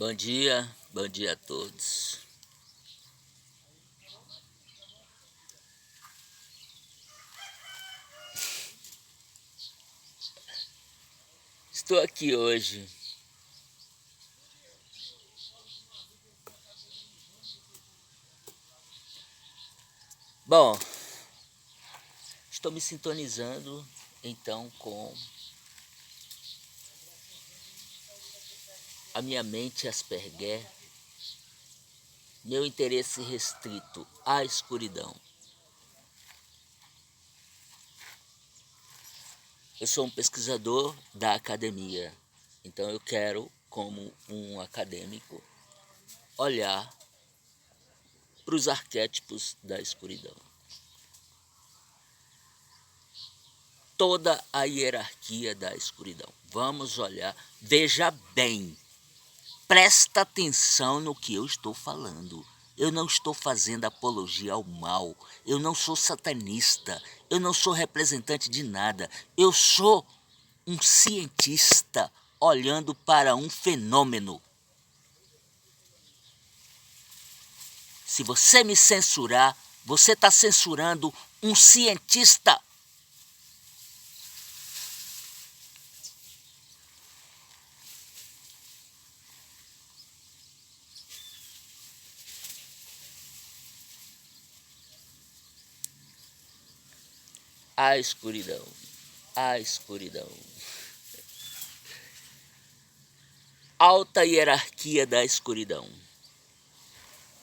Bom dia a todos. Estou aqui hoje Bom, estou me sintonizando então com a minha mente Asperger, meu interesse restrito à escuridão. Eu sou um pesquisador da academia, então eu quero, como um acadêmico, olhar para os arquétipos da escuridão. Toda a hierarquia da escuridão. Vamos olhar, veja bem, presta atenção no que eu estou falando. Eu não estou fazendo apologia ao mal, eu não sou satanista, eu não sou representante de nada, eu sou um cientista olhando para um fenômeno. Se você me censurar, você está censurando um cientista. A escuridão, a escuridão. Alta hierarquia da escuridão.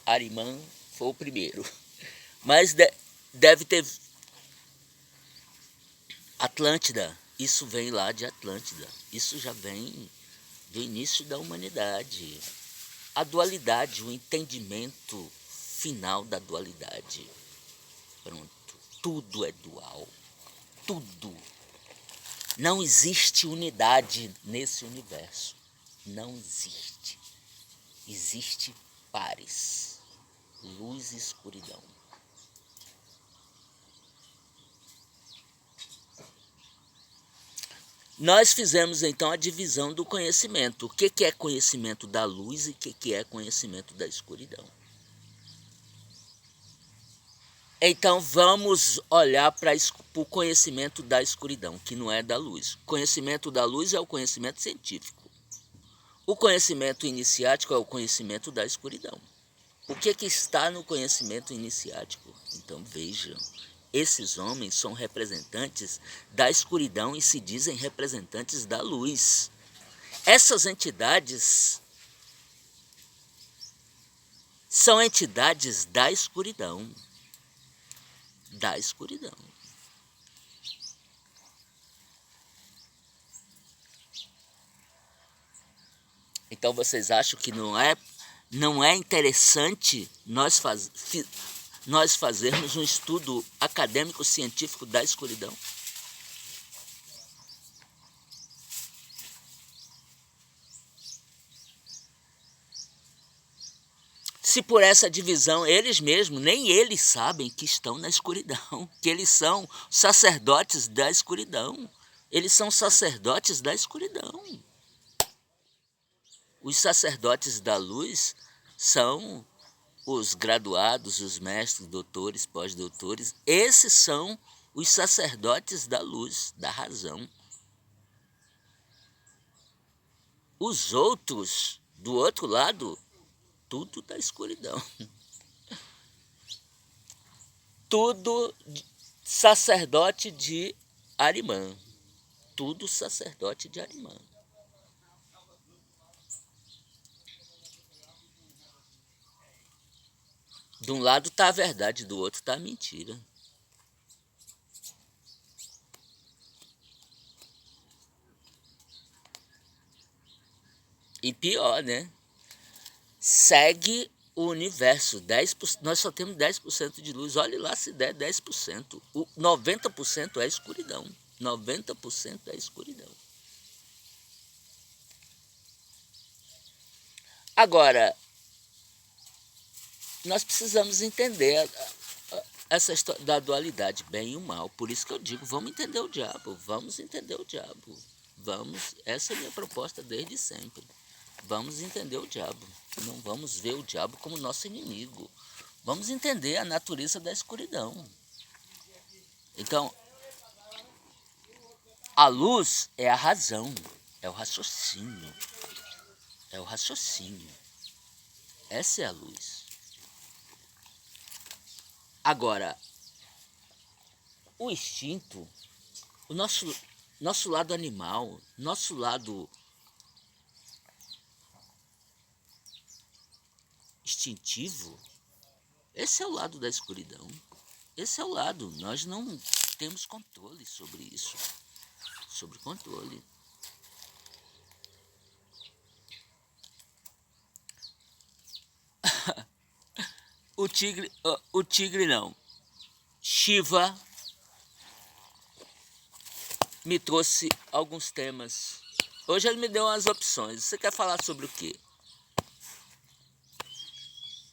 Ahriman foi o primeiro, mas deve ter Atlântida. Isso vem lá de Atlântida. Isso já vem do início da humanidade. A dualidade, o entendimento final da dualidade. Pronto. Tudo é dual. Tudo. Não existe unidade nesse universo. Não existe. Existe pares. Luz e escuridão. Nós fizemos então a divisão do conhecimento. O que é conhecimento da luz e o que é conhecimento da escuridão. Então vamos olhar para o conhecimento da escuridão, que não é da luz. O conhecimento da luz é o conhecimento científico. O conhecimento iniciático é o conhecimento da escuridão. O que está no conhecimento iniciático? Então vejam, esses homens são representantes da escuridão e se dizem representantes da luz. Essas entidades são entidades da escuridão. Da escuridão. Então vocês acham que não é interessante nós fazermos um estudo acadêmico científico da escuridão? Se por essa divisão eles mesmos, nem eles sabem que estão na escuridão, que eles são sacerdotes da escuridão. Eles são sacerdotes da escuridão. Os sacerdotes da luz são os graduados, os mestres, doutores, pós-doutores. Esses são os sacerdotes da luz, da razão. Os outros, do outro lado, tudo da escuridão. Tudo sacerdote de Ahriman. Tudo sacerdote de Ahriman. De um lado está a verdade, do outro está a mentira. E pior, né? Segue o universo. 10%, nós só temos 10% de luz. Olhe lá se der 10%. O 90% é escuridão. 90% é escuridão. Agora, nós precisamos entender essa história da dualidade, bem e o mal. Por isso que eu digo, vamos entender o diabo. Vamos entender o diabo. Vamos. Essa é a minha proposta desde sempre. vamos entender o diabo. Não vamos ver o diabo como nosso inimigo. Vamos entender a natureza da escuridão. Então, a luz é a razão, é o raciocínio. É o raciocínio. Essa é a luz. Agora, o instinto, o nosso lado animal, nosso lado instintivo, esse é o lado da escuridão. Esse é o lado, nós não temos controle sobre isso. Sobre controle. O tigre não. Shiva me trouxe alguns temas. Hoje ele me deu umas opções. Você quer falar sobre o quê?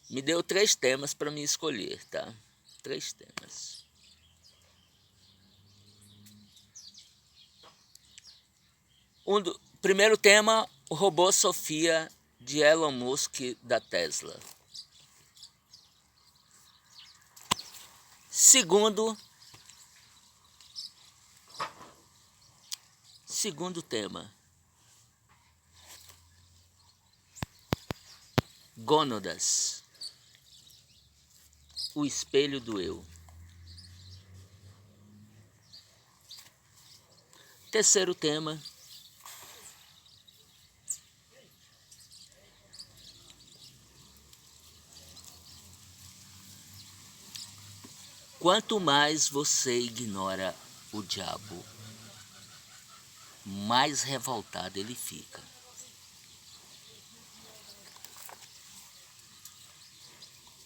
Me deu 3 temas para me escolher, tá? 3 temas. Primeiro tema, o robô Sofia de Elon Musk da Tesla. Segundo tema, gônadas, o espelho do eu. Terceiro tema, quanto mais você ignora o diabo, mais revoltado ele fica.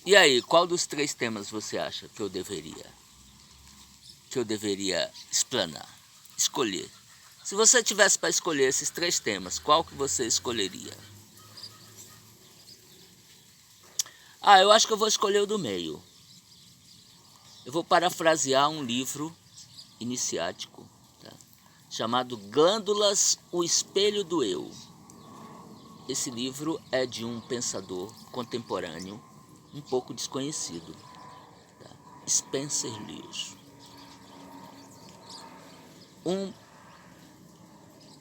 E aí, qual dos 3 temas você acha que eu deveria explanar, escolher? Se você tivesse para escolher esses 3 temas, qual que você escolheria? Eu acho que eu vou escolher o do meio. Eu vou parafrasear um livro iniciático, tá? Chamado Glândulas, o Espelho do Eu. Esse livro é de um pensador contemporâneo, um pouco desconhecido, tá? Spencer Lewis. Um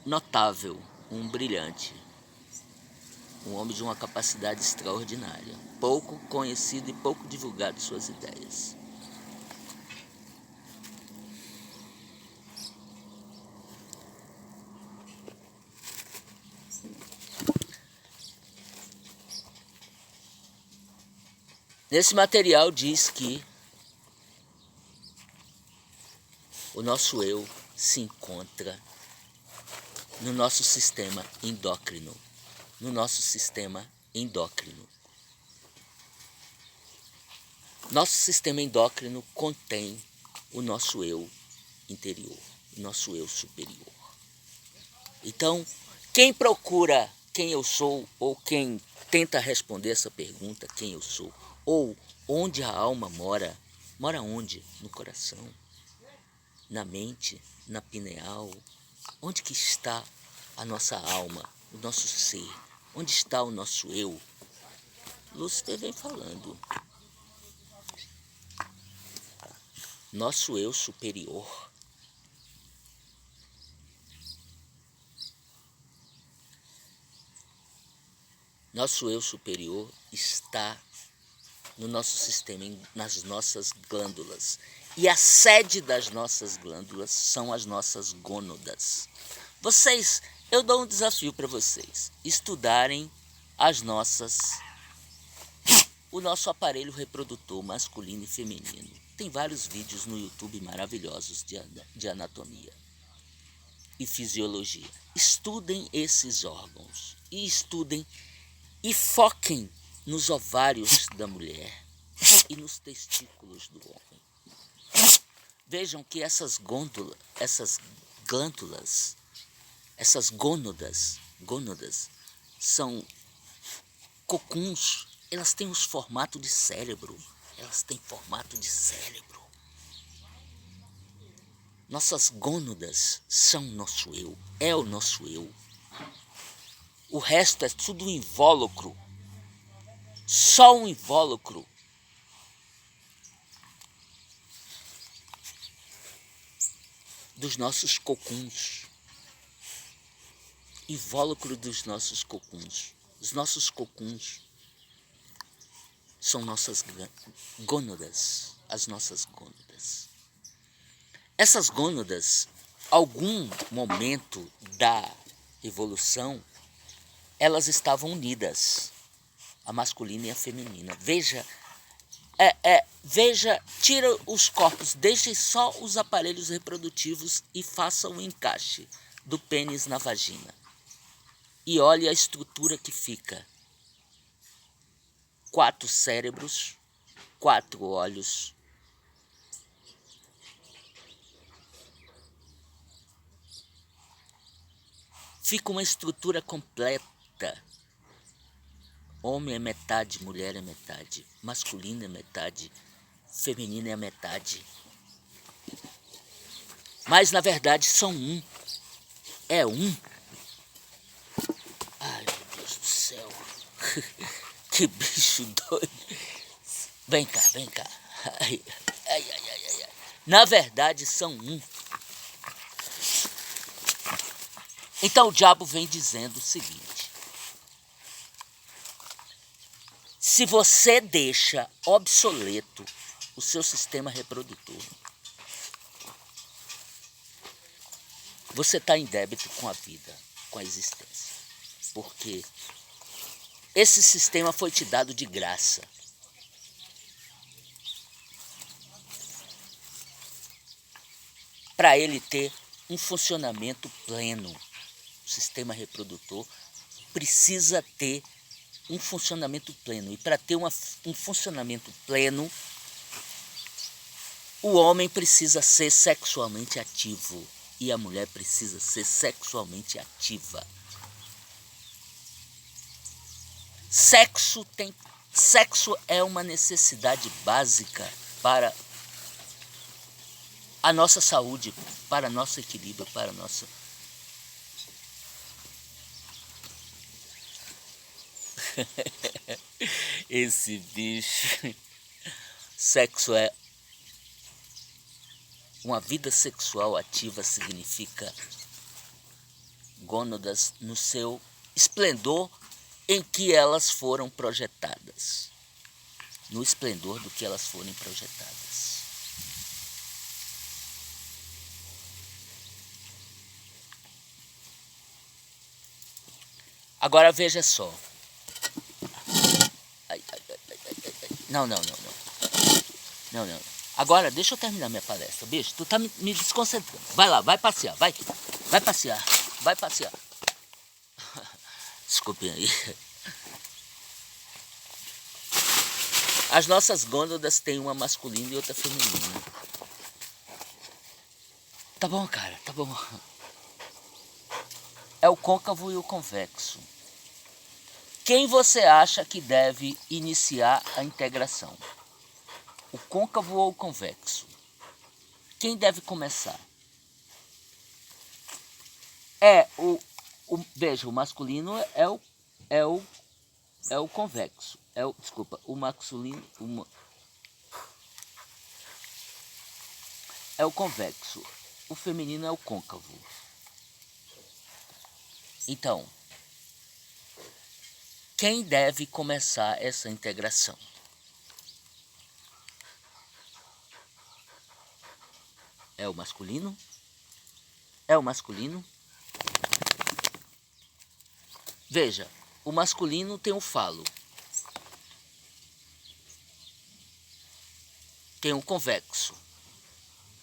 notável, um brilhante, um homem de uma capacidade extraordinária, pouco conhecido e pouco divulgado suas ideias. Nesse material diz que o nosso eu se encontra no nosso sistema endócrino. Nosso sistema endócrino contém o nosso eu interior, o nosso eu superior. Então, quem procura quem eu sou, ou quem tenta responder essa pergunta, quem eu sou, ou onde a alma mora, mora onde? No coração, na mente, na pineal. Onde que está a nossa alma, o nosso ser? Onde está o nosso eu? Lúcifer vem falando. Nosso eu superior. Nosso eu superior está no nosso sistema, nas nossas glândulas. E a sede das nossas glândulas são as nossas gônadas. Eu dou um desafio para vocês estudarem o nosso aparelho reprodutor masculino e feminino. Tem vários vídeos no YouTube maravilhosos de anatomia e fisiologia. Estudem esses órgãos e estudem e foquem nos ovários da mulher e nos testículos do homem. Vejam que essas glândulas, essas gônadas são cocuns. Elas têm os formatos de cérebro. Nossas gônadas são nosso eu, é o nosso eu. O resto é tudo um invólucro. Só um invólucro. Dos nossos cocuns. Invólucro dos nossos cocuns. Os nossos cocuns são nossas gônadas, as nossas gônadas. Essas gônadas, algum momento da evolução, elas estavam unidas, a masculina e a feminina. Veja, tira os corpos, deixe só os aparelhos reprodutivos e faça um encaixe do pênis na vagina. E olhe a estrutura que fica. 4 cérebros, 4 olhos. Fica uma estrutura completa. Homem é metade, mulher é metade, masculino é metade, feminino é metade. Mas na verdade são um. É um. Ai, meu Deus do céu. Que bicho doido. Vem cá, vem cá. Ai. Na verdade são um. Então o diabo vem dizendo o seguinte: se você deixa obsoleto o seu sistema reprodutor, você está em débito com a vida, com a existência. Porque esse sistema foi te dado de graça. Para ele ter um funcionamento pleno. O sistema reprodutor precisa ter um funcionamento pleno. E para ter um funcionamento pleno, o homem precisa ser sexualmente ativo e a mulher precisa ser sexualmente ativa. Sexo é uma necessidade básica para a nossa saúde, para nosso equilíbrio, para a nossa... Esse bicho. Sexo é... Uma vida sexual ativa significa gônadas no seu esplendor em que elas foram projetadas. No esplendor do que elas forem projetadas. Agora veja só. Não. Agora deixa eu terminar minha palestra, bicho. Tu tá me desconcentrando. Vai lá, vai passear, vai. Vai passear. Desculpem aí. As nossas gônadas têm uma masculina e outra feminina. Tá bom, cara, tá bom. É o côncavo e o convexo. Quem você acha que deve iniciar a integração? O côncavo ou o convexo? Quem deve começar? Veja, o masculino é o convexo. O masculino é o convexo. O feminino é o côncavo. Então, quem deve começar essa integração? É o masculino? É o masculino? Veja, o masculino tem o falo. Tem o convexo.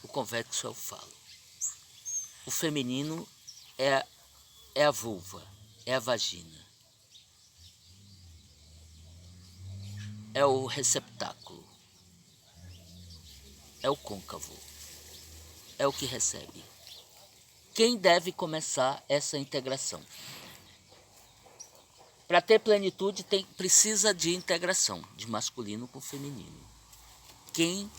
O convexo é o falo. O feminino é a vulva, é a vagina. É o receptáculo. É o côncavo. É o que recebe. Quem deve começar essa integração? Para ter plenitude precisa de integração, de masculino com feminino. Quem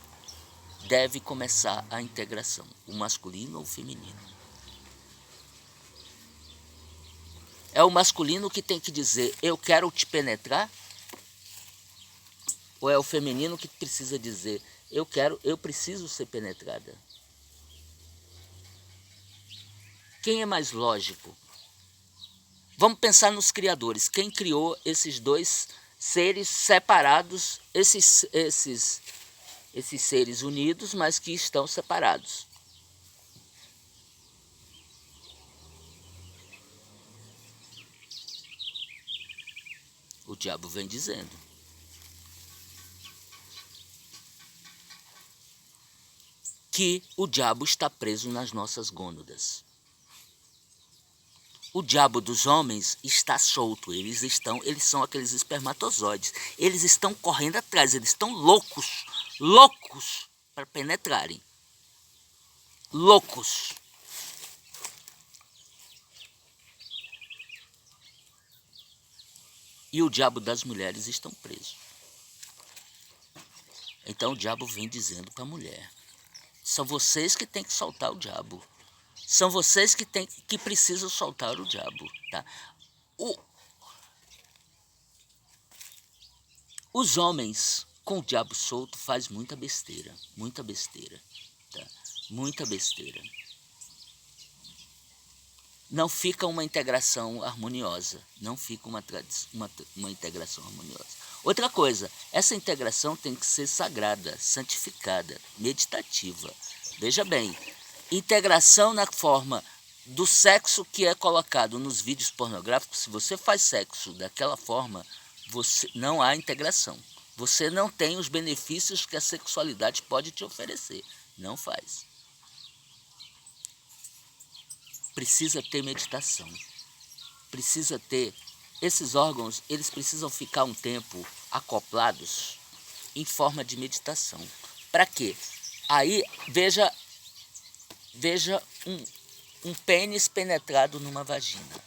deve começar a integração? O masculino ou o feminino? É o masculino que tem que dizer, eu quero te penetrar? Ou é o feminino que precisa dizer, eu preciso ser penetrada? Quem é mais lógico? Vamos pensar nos criadores. Quem criou esses dois seres separados, esses seres unidos, mas que estão separados? O diabo vem dizendo que o diabo está preso nas nossas gônadas. O diabo dos homens está solto, eles são aqueles espermatozoides. Eles estão correndo atrás, eles estão loucos para penetrarem. Loucos. E o diabo das mulheres estão presos. Então o diabo vem dizendo para a mulher, são vocês que têm que soltar o diabo. São vocês que precisam soltar o diabo. Tá? Os homens com o diabo solto faz muita besteira. Muita besteira. Tá? Muita besteira. Não fica uma integração harmoniosa. Não fica uma integração harmoniosa. Outra coisa, essa integração tem que ser sagrada, santificada, meditativa. Veja bem, integração na forma do sexo que é colocado nos vídeos pornográficos. Se você faz sexo daquela forma, não há integração. Você não tem os benefícios que a sexualidade pode te oferecer. Não faz. Precisa ter meditação. Precisa ter... Esses órgãos, eles precisam ficar um tempo acoplados em forma de meditação. Para quê? Aí, veja um pênis penetrado numa vagina.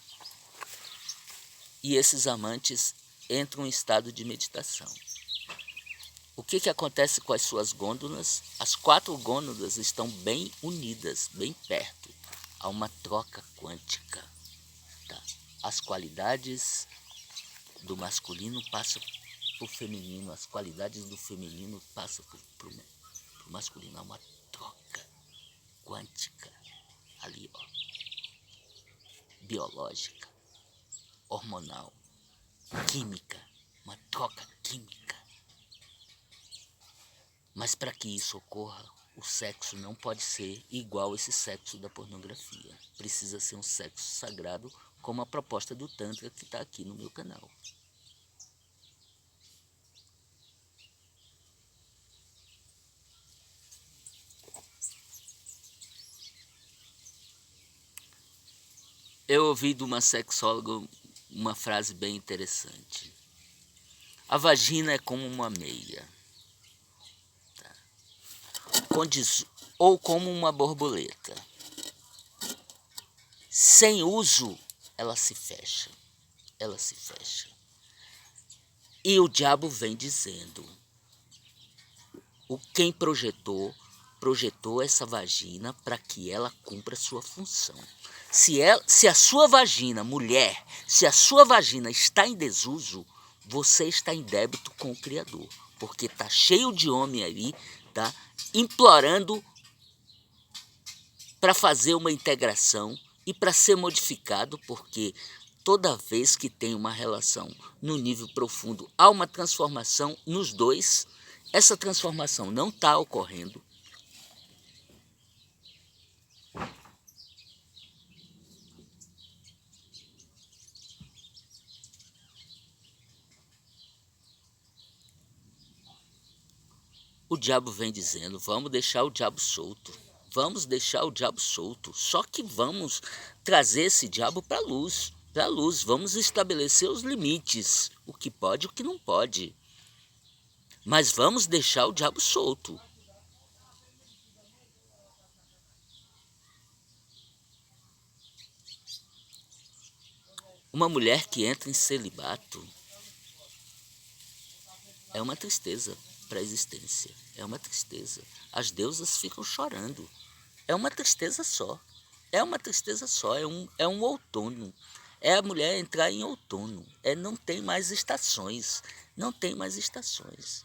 E esses amantes entram em estado de meditação. O que acontece com as suas gônadas? As 4 gônadas estão bem unidas, bem perto. Há uma troca quântica. Tá? As qualidades do masculino passam para o feminino, as qualidades do feminino passam para o masculino. Há uma troca quântica ali, ó, biológica, hormonal, química, uma troca química. Mas para que isso ocorra, o sexo não pode ser igual esse sexo da pornografia. Precisa ser um sexo sagrado, como a proposta do Tantra que está aqui no meu canal. Eu ouvi de uma sexóloga uma frase bem interessante. A vagina é como uma meia. Tá? Ou como uma borboleta. Sem uso, ela se fecha. Ela se fecha. E o diabo vem dizendo, quem projetou essa vagina para que ela cumpra sua função. Se a sua vagina, mulher, se a sua vagina está em desuso, você está em débito com o Criador. Porque está cheio de homem aí, tá, implorando para fazer uma integração e para ser modificado, porque toda vez que tem uma relação no nível profundo, há uma transformação nos dois. Essa transformação não está ocorrendo. O diabo vem dizendo, vamos deixar o diabo solto. Vamos deixar o diabo solto. Só que vamos trazer esse diabo para a luz. Para a luz, vamos estabelecer os limites. O que pode e o que não pode. Mas vamos deixar o diabo solto. Uma mulher que entra em celibato é uma tristeza para a existência. É uma tristeza. As deusas ficam chorando. É uma tristeza só. É uma tristeza só. É um outono. É a mulher entrar em outono. Não tem mais estações. Não tem mais estações.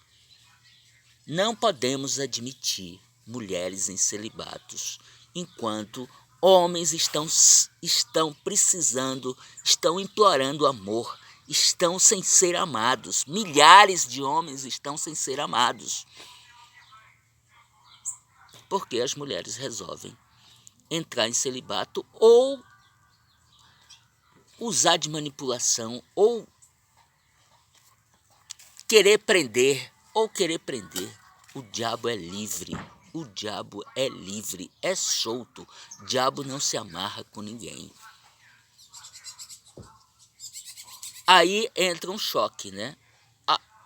Não podemos admitir mulheres em celibatos enquanto homens estão precisando, estão implorando amor, estão sem ser amados. Milhares de homens estão sem ser amados. Porque as mulheres resolvem entrar em celibato ou usar de manipulação ou querer prender. O diabo é livre. O diabo é livre, é solto. O diabo não se amarra com ninguém. Aí entra um choque, né?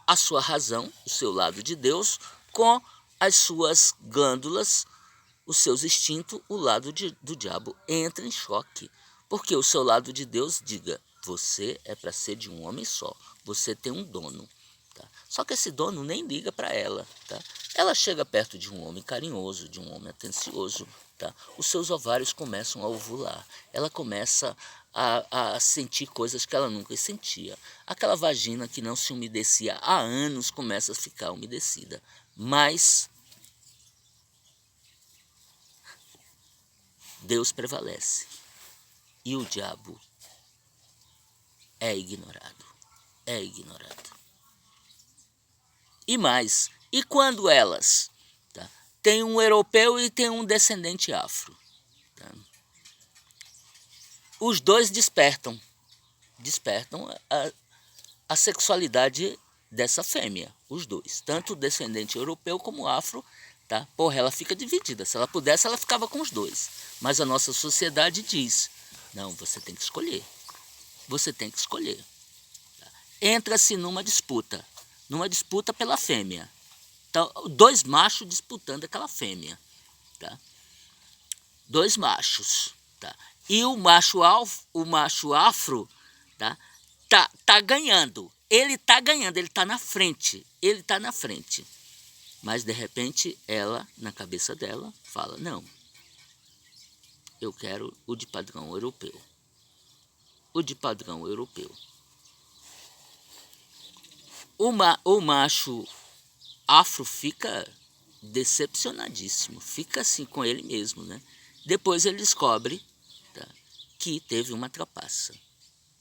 A sua razão, o seu lado de Deus, com as suas glândulas, os seus instintos, o lado do diabo entra em choque. Porque o seu lado de Deus diga, você é para ser de um homem só, você tem um dono. Tá? Só que esse dono nem liga para ela. Tá? Ela chega perto de um homem carinhoso, de um homem atencioso. Tá? Os seus ovários começam a ovular. Ela começa a sentir coisas que ela nunca sentia. Aquela vagina que não se umedecia há anos começa a ficar umedecida. Mas Deus prevalece. E o diabo é ignorado. É ignorado. E mais, e quando elas tem um europeu e tem um descendente afro? Tá? Os dois despertam a sexualidade dessa fêmea, os dois, tanto o descendente europeu como o afro. Tá? Porra, ela fica dividida. Se ela pudesse, ela ficava com os dois. Mas a nossa sociedade diz, não, você tem que escolher. Você tem que escolher. Tá? Entra-se numa disputa pela fêmea. Então, dois machos disputando aquela fêmea. Tá? Dois machos. Tá? E o macho afro tá ganhando. Ele tá ganhando, ele tá na frente. Mas, de repente, ela, na cabeça dela, fala, não, eu quero o de padrão europeu. O de padrão europeu. O macho afro fica decepcionadíssimo, fica assim com ele mesmo, né? Depois ele descobre que teve uma trapaça.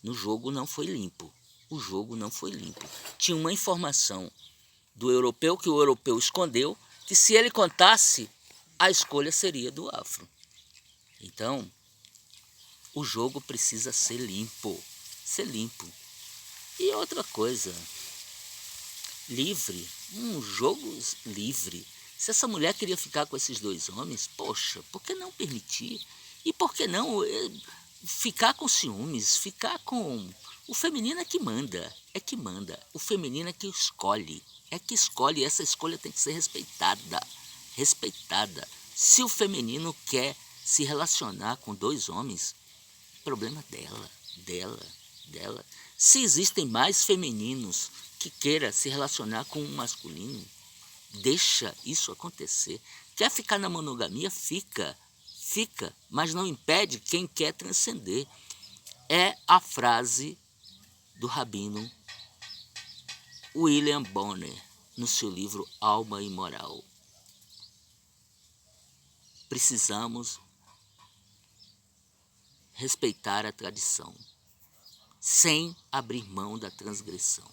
No jogo não foi limpo. O jogo não foi limpo. Tinha uma informação do europeu que o europeu escondeu, que se ele contasse, a escolha seria do afro. Então, o jogo precisa ser limpo. E outra coisa, livre, um jogo livre. Se essa mulher queria ficar com esses dois homens, poxa, por que não permitir? E por que não ficar com ciúmes, ficar com... O feminino é que manda. O feminino é que escolhe. Essa escolha tem que ser respeitada. Se o feminino quer se relacionar com dois homens, problema dela. Se existem mais femininos que queiram se relacionar com um masculino, deixa isso acontecer. Quer ficar na monogamia? Fica, mas não impede quem quer transcender. É a frase do rabino William Bonner, no seu livro Alma e Moral. Precisamos respeitar a tradição, sem abrir mão da transgressão.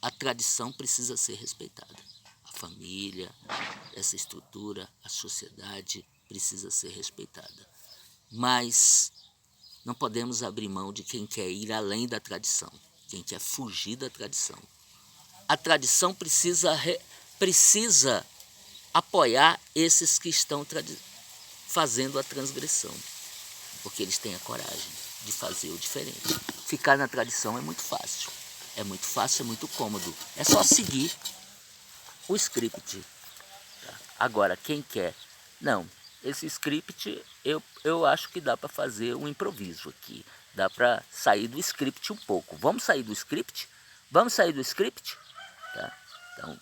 A tradição precisa ser respeitada. A família, essa estrutura, a sociedade precisa ser respeitada. Mas não podemos abrir mão de quem quer ir além da tradição, quem quer fugir da tradição. A tradição precisa apoiar esses que estão fazendo a transgressão, porque eles têm a coragem de fazer o diferente. Ficar na tradição é muito fácil, é muito cômodo, é só seguir o script. Tá? Agora, quem quer... Não, esse script eu acho que dá para fazer um improviso aqui, dá para sair do script um pouco. Vamos sair do script? Tá? Então,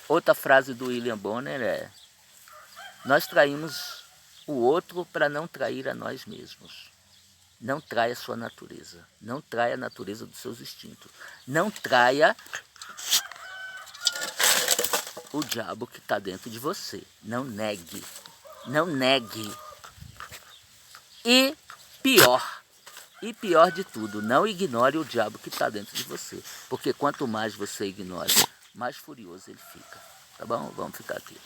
outra frase do William Bonner é: nós traímos o outro para não trair a nós mesmos. Não traia a sua natureza. Não traia a natureza dos seus instintos. Não traia o diabo que está dentro de você. Não negue. Não negue. E pior de tudo, não ignore o diabo que está dentro de você. Porque quanto mais você ignora, mais furioso ele fica. Tá bom? Vamos ficar aqui.